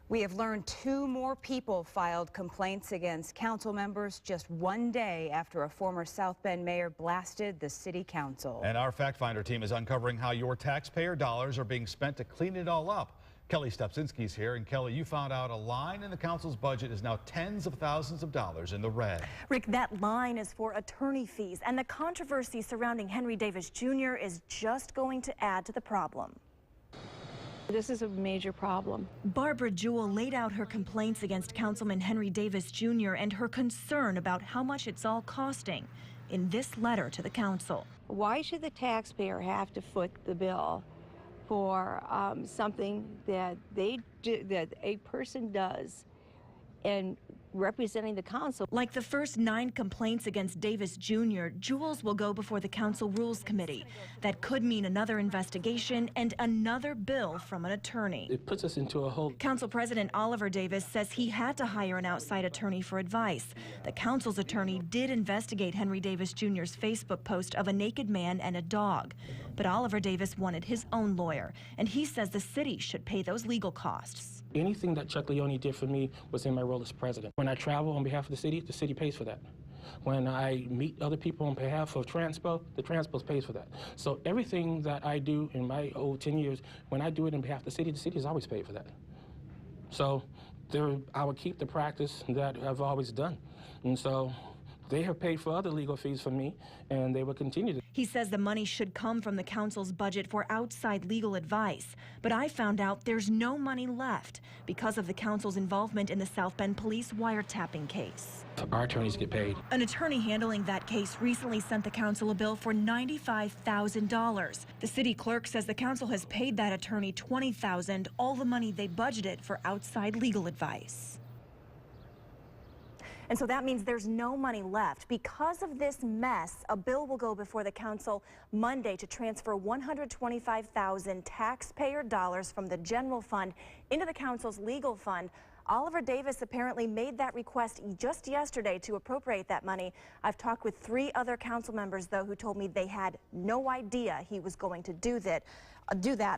We have learned 2 more people filed complaints against council members just 1 day after a former South Bend mayor blasted the city council. And our fact finder team is uncovering how your taxpayer dollars are being spent to clean it all up. Kelli Stopczynski's here. And Kelli, you found out a line in the council's budget is now tens of thousands of dollars in the red. Rick, that line is for attorney fees, and the controversy surrounding Henry Davis Jr. is just going to add to the problem. This is a major problem. Barbara Jewell laid out her complaints against Councilman Henry Davis Jr. and her concern about how much it's all costing in this letter to the council. Why should the taxpayer have to foot the bill for something that that a person does and representing the council? Like the first 9 complaints against Davis Jr., Jewell's will go before the Council Rules Committee. That could mean another investigation and another bill from an attorney. It puts us into a whole... Council President Oliver Davis says he had to hire an outside attorney for advice. The council's attorney did investigate Henry Davis Jr.'s Facebook post of a naked man and a dog. But Oliver Davis wanted his own lawyer, and he says the city should pay those legal costs. Anything that Chuck Leone did for me was in my role as president. When I travel on behalf of the city pays for that. When I meet other people on behalf of Transpo, the Transpo pays for that. So everything that I do in my 10 years, when I do it on behalf of the city has always paid for that. So I would keep the practice that I've always done. And so they have paid for other legal fees for me, and they will continue to. He says the money should come from the council's budget for outside legal advice. But I found out there's no money left because of the council's involvement in the South Bend police wiretapping case. Our attorneys get paid. An attorney handling that case recently sent the council a bill for $95,000. The city clerk says the council has paid that attorney $20,000, all the money they budgeted for outside legal advice. And so that means there's no money left. Because of this mess, a bill will go before the council Monday to transfer $125,000 taxpayer dollars from the general fund into the council's legal fund. Oliver Davis apparently made that request just yesterday to appropriate that money. I've talked with 3 other council members, though, who told me they had no idea he was going to do that.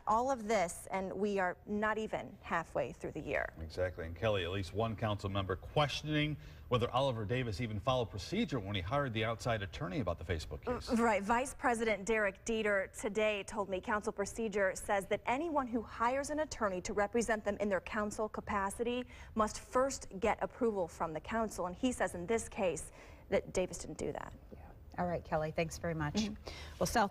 All of this, and we are not even halfway through the year. Exactly. And Kelli, at least one council member questioning whether Oliver Davis even followed procedure when he hired the outside attorney about the Facebook case. Right. Vice President Derek Dieter today told me council procedure says that anyone who hires an attorney to represent them in their council capacity must first get approval from the council. And he says in this case that Davis didn't do that. Yeah. All right, Kelli, thanks very much. Well, South